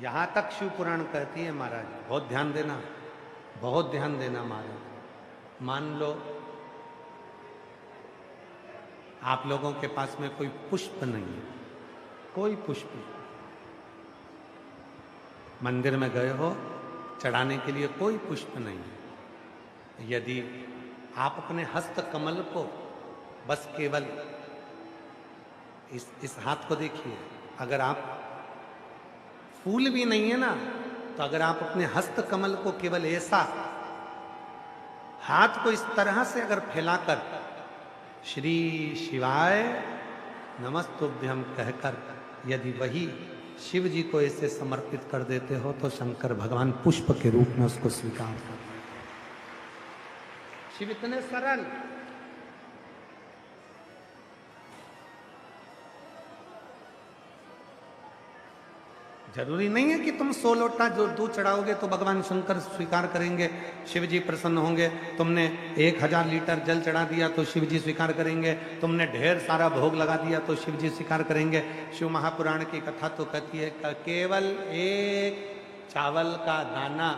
यहां तक शिव पुराण कहती है महाराज, बहुत ध्यान देना, बहुत ध्यान देना महाराज। मान लो आप लोगों के पास में कोई पुष्प नहीं है, कोई पुष्प, मंदिर में गए हो, चढ़ाने के लिए कोई पुष्प नहीं है। यदि आप अपने हस्त कमल को बस केवल इस हाथ को देखिए, अगर आप फूल भी नहीं है ना, तो अगर आप अपने हस्त कमल को केवल ऐसा हाथ को इस तरह से अगर फैलाकर श्री शिवाय नमस्तुभ्यं कहकर यदि वही शिव जी को ऐसे समर्पित कर देते हो, तो शंकर भगवान पुष्प के रूप में उसको स्वीकार करते। शिव इतने सरल, जरूरी नहीं है कि तुम 100 लोटा जो दूध चढ़ाओगे तो भगवान शंकर स्वीकार करेंगे, शिव जी प्रसन्न होंगे। तुमने 1000 लीटर जल चढ़ा दिया तो शिव जी स्वीकार करेंगे, तुमने ढेर सारा भोग लगा दिया तो शिव जी स्वीकार करेंगे। शिव महापुराण की कथा तो कहती है कि केवल एक चावल का दाना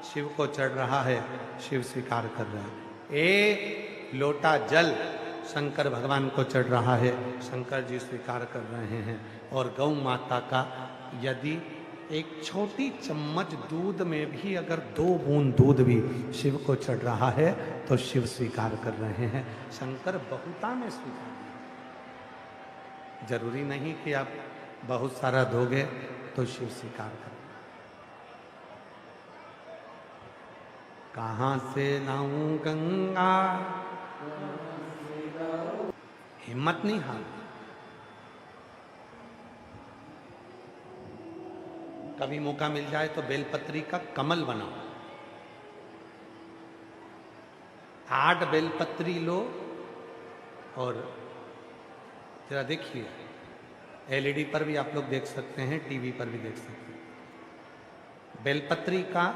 शिव को चढ़ रहा है, शिव स्वीकार कर रहा है। एक लोटा जल शंकर भगवान को चढ़ रहा है, शंकर जी स्वीकार कर रहे हैं। और गौ माता का यदि एक छोटी चम्मच दूध में भी अगर 2 बूंद दूध भी शिव को चढ़ रहा है तो शिव स्वीकार कर रहे हैं। शंकर बहुता में स्वीकार, जरूरी नहीं कि आप बहुत सारा दोगे तो शिव स्वीकार कर। कहां से लाऊं गंगा, हिम्मत नहीं हार। कभी मौका मिल जाए तो बेलपत्री का कमल बनाओ, 8 बेलपत्री लो और जरा देखिए, एलईडी पर भी आप लोग देख सकते हैं, टीवी पर भी देख सकते हैं। बेलपत्री का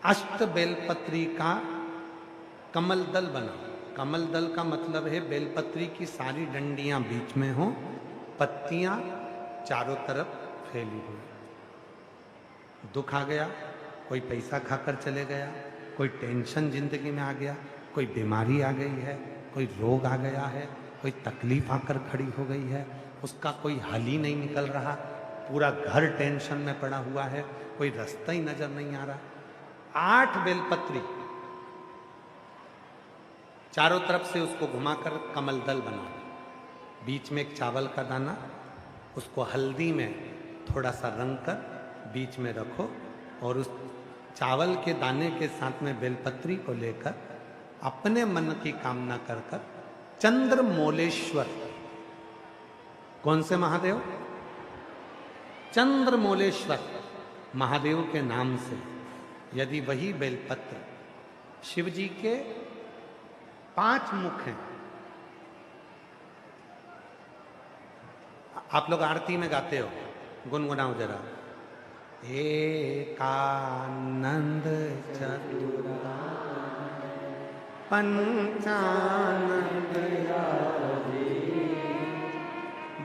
8 बेलपत्री का कमल दल बनाओ। कमल दल का मतलब है बेलपत्री की सारी डंडियां बीच में हो, पत्तियां चारों तरफ फैली हुई। दुख आ गया, कोई पैसा खाकर चले गया, कोई टेंशन जिंदगी में आ गया, कोई बीमारी आ गई है, कोई रोग आ गया है, कोई तकलीफ आकर खड़ी हो गई है, उसका कोई हल ही नहीं निकल रहा, पूरा घर टेंशन में पड़ा हुआ है, कोई रास्ता ही नजर नहीं आ रहा। 8 बेलपत्री चारों तरफ से उसको घुमाकर कमल दल बना, बीच में एक चावल का दाना, उसको हल्दी में थोड़ा सा रंग कर बीच में रखो और उस चावल के दाने के साथ में बेलपत्री को लेकर अपने मन की कामना कर कर चंद्रमौलेश्वर, कौन से महादेव? चंद्रमौलेश्वर महादेव के नाम से यदि वही बेलपत्र, शिव जी के 5 मुख हैं। आप लोग आरती में गाते हो, गुनगुनाओ जरा। एकानंद चतुरानन पंचानंद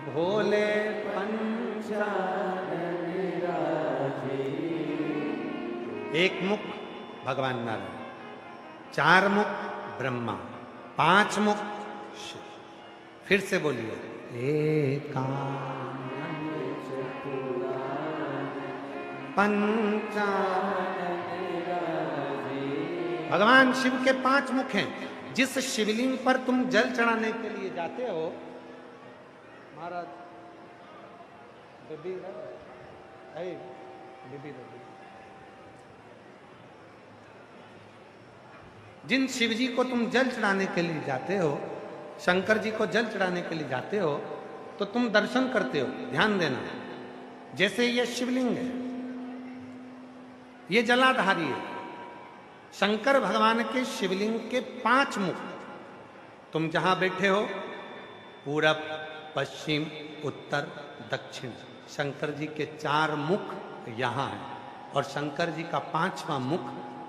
भोले पंचानन राजे। एक मुख भगवान नारायण, 4 मुख ब्रह्मा, 5 मुख शिव। फिर से बोलिए, एकानंद चतुरानन पंचानन राजे। भगवान शिव के 5 मुख हैं। जिस शिवलिंग पर तुम जल चढ़ाने के लिए जाते हो, महाराज बेबी जिन शिव जी को तुम जल चढ़ाने के लिए जाते हो, शंकर जी को जल चढ़ाने के लिए जाते हो, तो तुम दर्शन करते हो। ध्यान देना, जैसे ये शिवलिंग है, ये जलाधारी है। शंकर भगवान के शिवलिंग के 5 मुख, तुम जहां बैठे हो, पूरब, पश्चिम, उत्तर, दक्षिण, शंकर जी के 4 मुख यहां हैं। और शंकर जी का 5वां मुख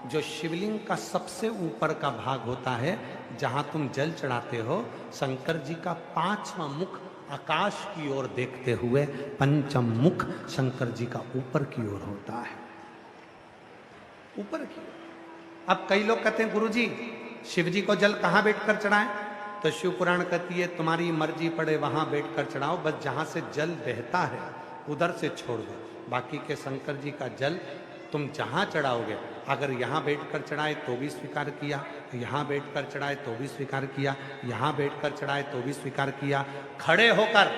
जो शिवलिंग का सबसे ऊपर का भाग होता है, जहां तुम जल चढ़ाते हो, शंकर जी का 5वां मुख आकाश की ओर देखते हुए पंचम मुख शंकर जी का ऊपर की ओर होता है, ऊपर की ओर। अब कई लोग कहते हैं गुरुजी शिव जी को जल कहां बैठकर चढ़ाएं? तो शिव पुराण कहती है तुम्हारी मर्जी पड़े वहां बैठकर चढ़ाओ, बस जहां से जल बहता है उधर से छोड़ दो। बाकी के शंकर जी का जल तुम जहां चढ़ाओगे, अगर यहां बैठकर चढ़ाए तो भी स्वीकार किया, यहां बैठकर चढ़ाए तो भी स्वीकार किया, यहां बैठकर चढ़ाए तो भी स्वीकार किया। खड़े होकर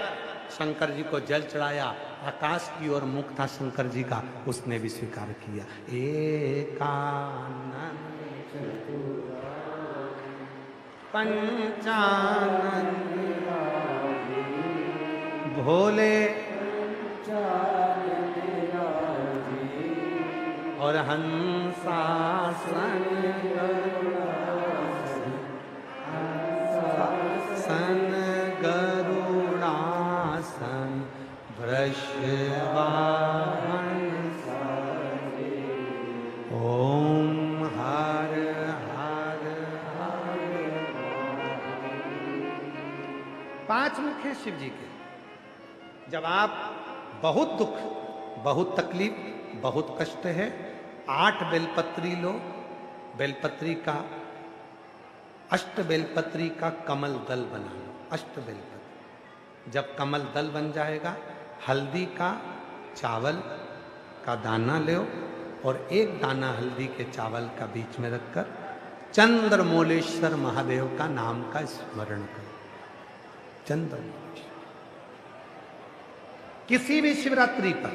शंकर जी को जल चढ़ाया, आकाश की ओर मुख था शंकर जी का, उसने भी स्वीकार किया। एकानन पंचानन भोले और हंसासन गरुड़ासन वृषवाहन ओम हर हर हर। पांच मुख हैं शिव जी के। जब आप बहुत दुख, बहुत तकलीफ, बहुत कष्ट है, 8 बेलपत्री लो, बेलपत्री का अष्ट बेलपत्री का कमल दल बना लो, अष्ट बेलपत्री। जब कमल दल बन जाएगा, हल्दी का चावल का दाना लो और एक दाना हल्दी के चावल का बीच में रखकर चंद्रमौलेश्वर महादेव का नाम का स्मरण करो। चंद्रमौलेश्वर किसी भी शिवरात्रि पर,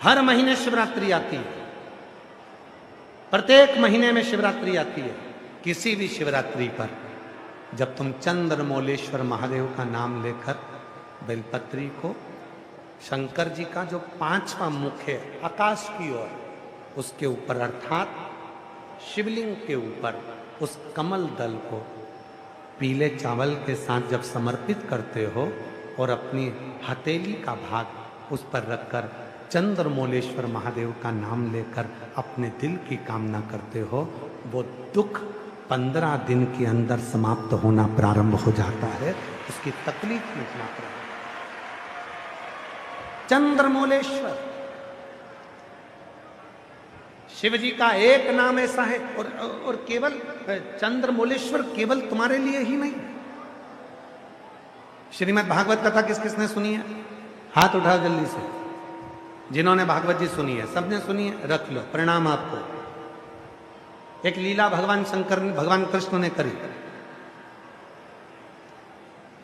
हर महीने शिवरात्रि आती है, प्रत्येक महीने में शिवरात्रि आती है, किसी भी शिवरात्रि पर जब तुम चंद्रमौलेश्वर महादेव का नाम लेकर बेलपत्री को शंकर जी का जो 5वां मुख है आकाश की ओर, उसके ऊपर अर्थात शिवलिंग के ऊपर उस कमल दल को पीले चावल के साथ जब समर्पित करते हो और अपनी हथेली का भाग उस पर रखकर चंद्रमौलेश्वर महादेव का नाम लेकर अपने दिल की कामना करते हो, वो दुख 15 दिन के अंदर समाप्त होना प्रारंभ हो जाता है, उसकी तकलीफ मिटना प्रारंभ। चंद्रमौलेश्वर शिव जी का एक नाम ऐसा है, और केवल चंद्रमौलेश्वर केवल तुम्हारे लिए ही नहीं। श्रीमद् भागवत कथा किस किसने सुनी है? हाथ उठाओ जल्दी से। जिन्होंने भागवत जी सुनी है, सबने सुनी है, रख लो, प्रणाम आपको। एक लीला भगवान शंकर ने, भगवान कृष्ण ने करी।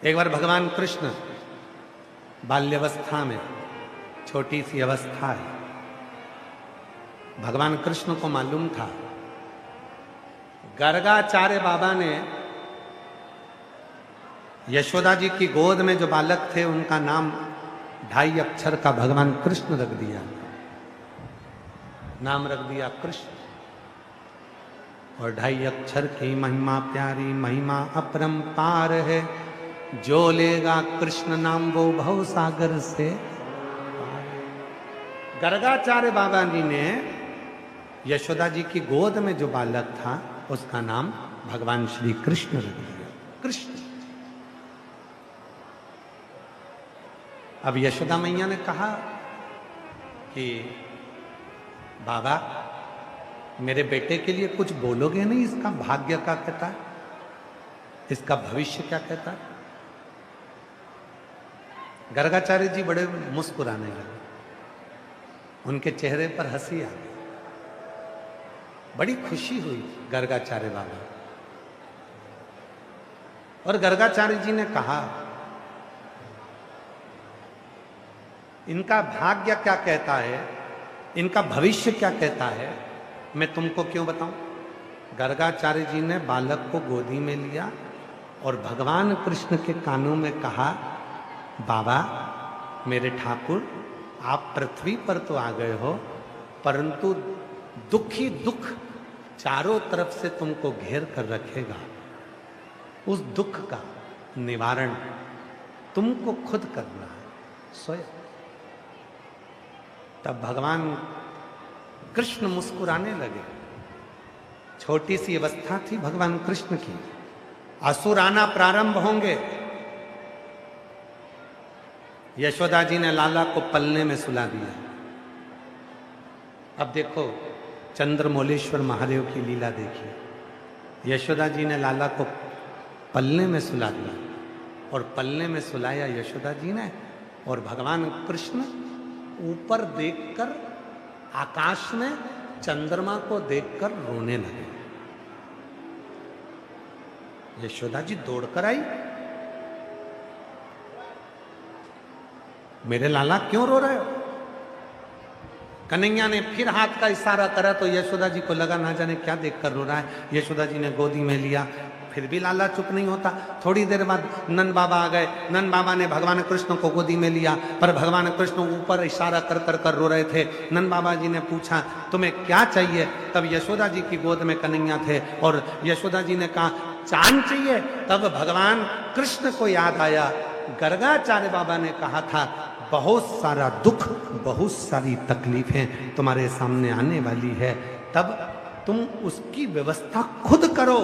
एक बार भगवान कृष्ण बाल्यावस्था में, छोटी सी अवस्था है, भगवान कृष्ण को मालूम था गर्गाचार्य बाबा ने यशोदा जी की गोद में जो बालक थे उनका नाम 2.5 अक्षर का भगवान कृष्ण रख दिया, नाम रख दिया कृष्ण। और 2.5 अक्षर की महिमा प्यारी, महिमा अपरंपार है, जो लेगा कृष्ण नाम वो भव सागर से। गर्गाचार्य बाबा जी ने यशोदा जी की गोद में जो बालक था उसका नाम भगवान श्री कृष्ण रख दिया, कृष्ण। अब यशोदा मैया ने कहा कि बाबा मेरे बेटे के लिए कुछ बोलोगे नहीं? इसका भाग्य क्या कहता है, इसका भविष्य क्या कहता है? गर्गाचार्य जी बड़े मुस्कुराने लगे, उनके चेहरे पर हंसी आ गई, बड़ी खुशी हुई गर्गाचार्य बाबा। और गर्गाचार्य जी ने कहा इनका भाग्य क्या कहता है, इनका भविष्य क्या कहता है, मैं तुमको क्यों बताऊं? गर्गाचार्य जी ने बालक को गोदी में लिया और भगवान कृष्ण के कानों में कहा, बाबा मेरे ठाकुर, आप पृथ्वी पर तो आ गए हो, परंतु दुख ही दुख चारों तरफ से तुमको घेर कर रखेगा। उस दुख का निवारण तुमको खुद करना है, स्वयं। तब भगवान कृष्ण मुस्कुराने लगे। छोटी सी अवस्था थी भगवान कृष्ण की, असुर आना प्रारंभ होंगे, यशोदा जी ने लाला को पलने में सुला दिया। अब देखो चंद्रमौलेश्वर महादेव की लीला देखिए। यशोदा जी ने लाला को पलने में सुला दिया और पलने में सुलाया यशोदा जी ने, और भगवान कृष्ण ऊपर देखकर आकाश में चंद्रमा को देखकर रोने लगे। यशोदा जी दौड़कर आई, मेरे लाला क्यों रो रहे हो? कन्हैया ने फिर हाथ का इशारा करा तो यशोदा जी को लगा ना जाने क्या देखकर रो रहा है। यशोदा जी ने गोदी में लिया, फिर भी लाला चुप नहीं होता। थोड़ी देर बाद नंद बाबा आ गए। नंद बाबा ने भगवान कृष्ण को गोदी में लिया, पर भगवान कृष्ण ऊपर इशारा कर कर कर रो रहे थे। नंद बाबा जी ने पूछा तुम्हें क्या चाहिए? तब यशोदा जी की गोद में कन्हैया थे और यशोदा जी ने कहा चांद चाहिए। तब भगवान कृष्ण को याद आया, गर्गाचार्य बाबा ने कहा था बहुत सारा दुख, बहुत सारी तकलीफें तुम्हारे सामने आने वाली है, तब तुम उसकी व्यवस्था खुद करो।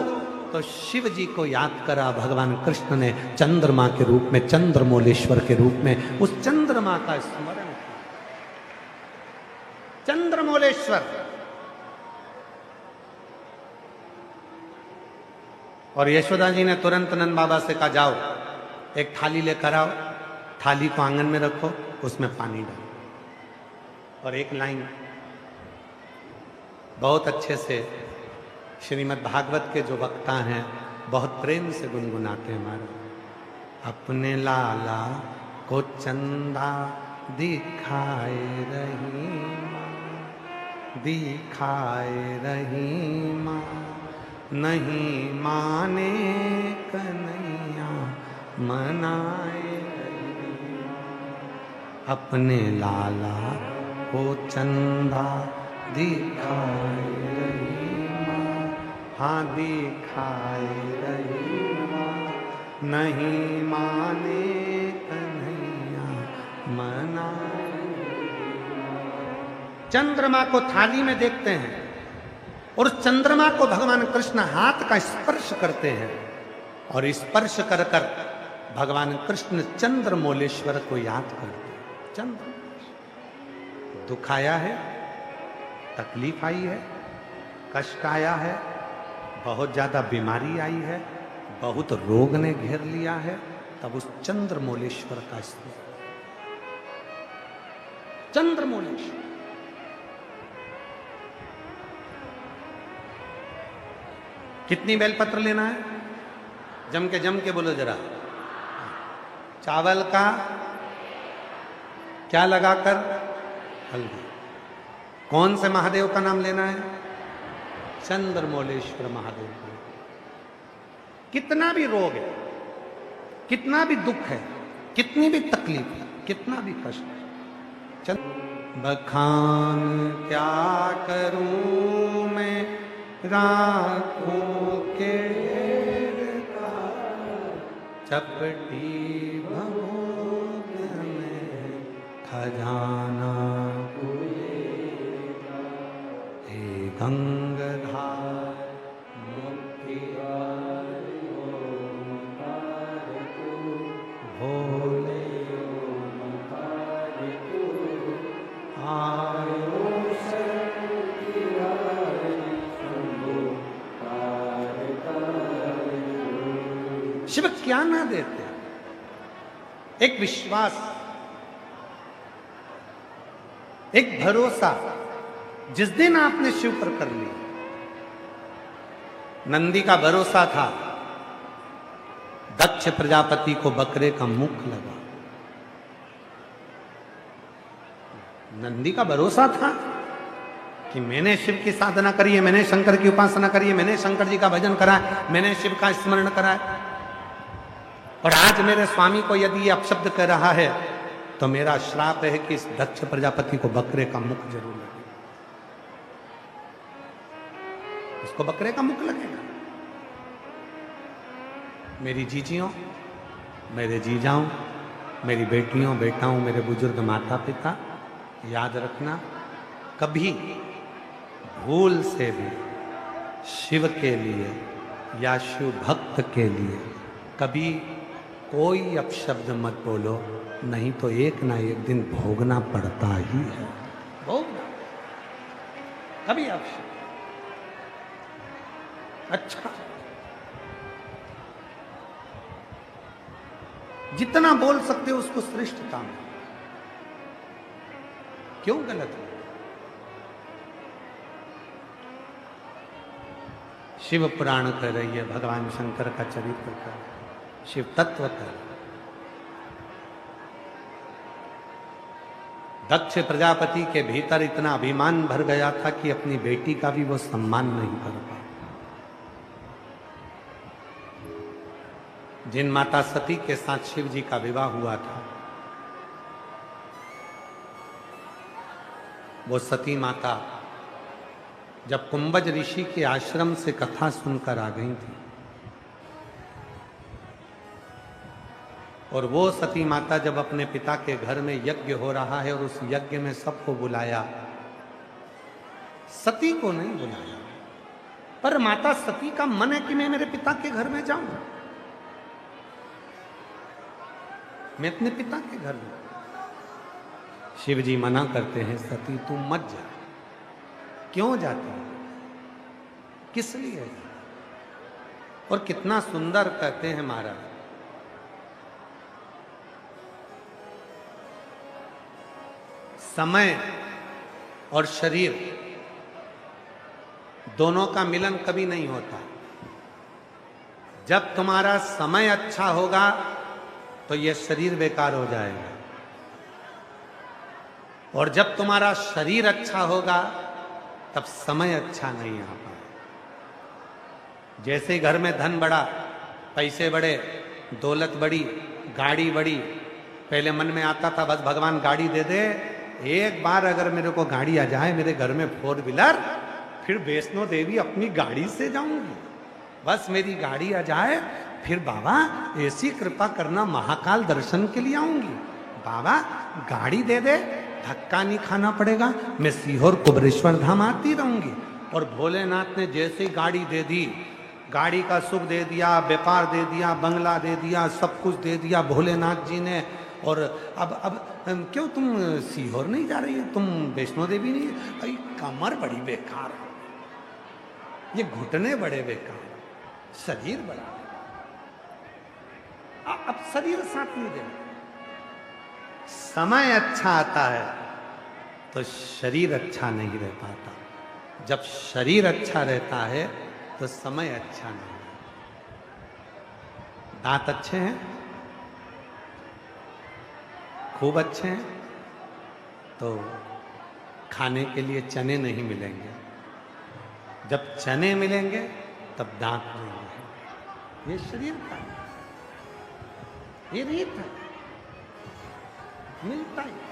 तो शिव जी को याद करा भगवान कृष्ण ने चंद्रमा के रूप में, चंद्रमौलेश्वर के रूप में उस चंद्रमा का स्मरण। चंद्रमौलेश्वर। और यशोदा जी ने तुरंत नंद बाबा से कहा जाओ एक थाली लेकर आओ, थाली को आंगन में रखो, उसमें पानी डालो। और एक लाइन बहुत अच्छे से श्रीमद् भागवत के जो वक्ता हैं बहुत प्रेम से गुनगुनाते हैं हमारे। अपने लाला को चंदा दिखाए रही माँ, दिखाए रही माँ, नहीं माने कन्हैया मनाए रही माँ। अपने लाला को चंदा दिखाए रही माँ, हाँ दिखाए रही माँ, नहीं माने कन्हैया मनाए रही माँ। चंद्रमा को थाली में देखते हैं और चंद्रमा को भगवान कृष्ण हाथ का स्पर्श करते हैं और स्पर्श कर कर भगवान कृष्ण चंद्रमौलेश्वर को याद करते हैं। चंद्र दुख आया है, तकलीफ आई है, कष्ट आया है, बहुत ज्यादा बीमारी आई है, बहुत रोग ने घेर लिया है, तब उस चंद्रमौलेश्वर का स्मरण। चंद्रमौलेश्वर कितनी बेलपत्र लेना है? जम के बोलो जरा। चावल का क्या लगाकर? हल्दी। कौन से महादेव का नाम लेना है? चंद्रमौलेश्वर महादेव का। कितना भी रोग है, कितना भी दुख है, कितनी भी तकलीफ है, कितना भी कष्ट है, बखान क्या करूं मैं राखों के चपटी भगोग में खजाना हे गंगाधार मुक्ति भोले शिव क्या ना देते? एक विश्वास, एक भरोसा जिस दिन आपने शिव पर कर लिया। नंदी का भरोसा था, दक्ष प्रजापति को बकरे का मुख लगा। नंदी का भरोसा था कि मैंने शिव की साधना करी है, मैंने शंकर की उपासना करी है, मैंने शंकर जी का भजन करा है, मैंने शिव का स्मरण करा है, और आज मेरे स्वामी को यदि ये अपशब्द कह रहा है तो मेरा श्राप है कि इस दक्ष प्रजापति को बकरे का मुख जरूर लगेगा, इसको बकरे का मुख लगेगा। मेरी जीजियों, मेरे जीजाओं, मेरी बेटियों, बेटाओं, मेरे बुजुर्ग माता पिता, याद रखना कभी भूल से भी शिव के लिए या शिव भक्त के लिए कभी कोई अपशब्द मत बोलो, नहीं तो एक ना एक दिन भोगना पड़ता ही है। भोगना कभी अपशब्द। अच्छा, जितना बोल सकते हो उसको श्रेष्ठ काम, क्यों गलत है? शिव पुराण कह रही है, भगवान शंकर का चरित्र कर, शिव तत्व कर। दक्ष प्रजापति के भीतर इतना अभिमान भर गया था कि अपनी बेटी का भी वो सम्मान नहीं कर पाया। जिन माता सती के साथ शिव जी का विवाह हुआ था, वो सती माता जब कुंभज ऋषि के आश्रम से कथा सुनकर आ गई थी, और वो सती माता जब अपने पिता के घर में यज्ञ हो रहा है और उस यज्ञ में सबको बुलाया, सती को नहीं बुलाया, पर माता सती का मन है कि मैं मेरे पिता के घर में जाऊं, मैं अपने पिता के घर में। शिव जी मना करते हैं, सती तू मत जा। क्यों जाती है, किस लिए? और कितना सुंदर कहते हैं महाराज, समय और शरीर दोनों का मिलन कभी नहीं होता। जब तुम्हारा समय अच्छा होगा तो यह शरीर बेकार हो जाएगा, और जब तुम्हारा शरीर अच्छा होगा तब समय अच्छा नहीं आ पाए। जैसे घर में धन बढ़ा, पैसे बढ़े, दौलत बढ़ी, गाड़ी बढ़ी, पहले मन में आता था बस भगवान गाड़ी दे दे, एक बार अगर मेरे को गाड़ी आ जाए मेरे घर में 4 व्हीलर, फिर वैष्णो देवी अपनी गाड़ी से जाऊंगी, बस मेरी गाड़ी आ जाए, फिर बाबा ऐसी कृपा करना महाकाल दर्शन के लिए आऊंगी, बाबा गाड़ी दे दे, धक्का नहीं खाना पड़ेगा, मैं सीहोर कुबरेश्वर धाम आती रहूंगी। और भोलेनाथ ने जैसे गाड़ी दे दी, गाड़ी का सुख दे दिया, व्यापार दे दिया, बंगला दे दिया, सब कुछ दे दिया भोलेनाथ जी ने। और अब क्यों तुम सीहोर नहीं जा रही हो, तुम वैष्णो देवी नहीं? भाई कमर बड़ी बेकार है, ये घुटने बड़े बेकार, शरीर बड़ा, अब शरीर साथ नहीं देना। समय अच्छा आता है तो शरीर अच्छा नहीं रह पाता, जब शरीर अच्छा रहता है तो समय अच्छा नहीं। दांत अच्छे हैं, खूब अच्छे हैं, तो खाने के लिए चने नहीं मिलेंगे, जब चने मिलेंगे तब दांत मिलेंगे। ये शरीर का, ये रीत है, मिलता है।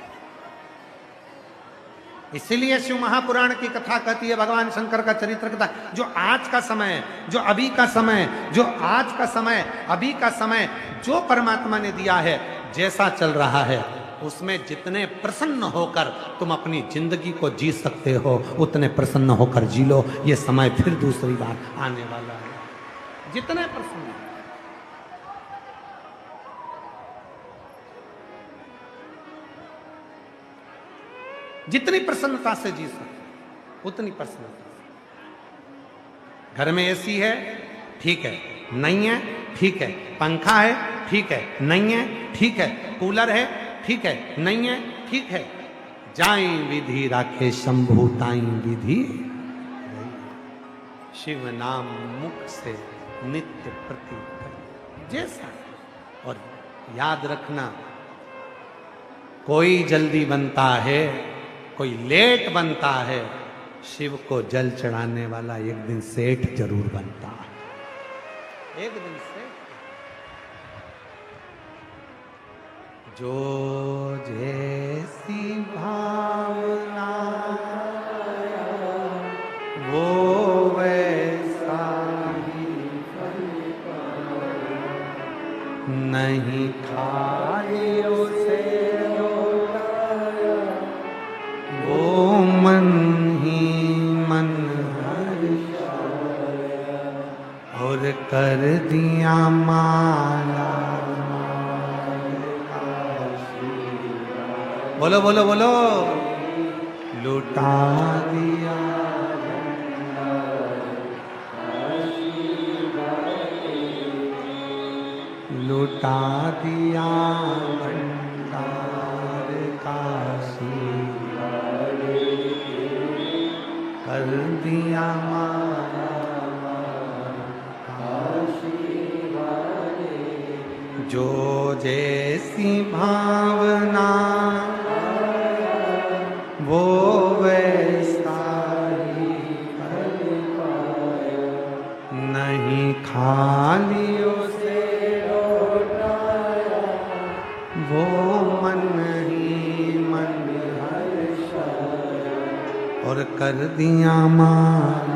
इसीलिए शिव महापुराण की कथा कहती है, भगवान शंकर का चरित्र कथा, जो आज का समय है, जो अभी का समय, जो आज का समय, अभी का समय जो परमात्मा ने दिया है, जैसा चल रहा है, उसमें जितने प्रसन्न होकर तुम अपनी जिंदगी को जी सकते हो, उतने प्रसन्न होकर जी लो। ये समय फिर दूसरी बार आने वाला है, जितने प्रसन्न। जितनी प्रसन्नता से जी सकते उतनी प्रसन्नता से। घर में एसी है, ठीक है, नहीं है, ठीक है, पंखा है, ठीक है, नहीं है, ठीक है, कूलर है, ठीक है, नहीं है, ठीक है, जाई विधि राखे शंभु ताई विधि, शिव नाम मुख से नित्य प्रति जैसा। और याद रखना, कोई जल्दी बनता है, कोई लेट बनता है, शिव को जल चढ़ाने वाला एक दिन सेठ जरूर बनता है, एक दिन सेठ। जो जैसी भावना वो वैसा ही नहीं खाए उसे वो मन ही मन और कर दिया माया। बोलो बोलो बोलो। लुटा दिया लुटा दिया भंडार काशी, कर दिया मारा जो जैसी भावना वो वैसा ही कर पाया, नहीं खाली उसे लौटाया, वो मन ही मन हर्षाया, और कर दिया मारा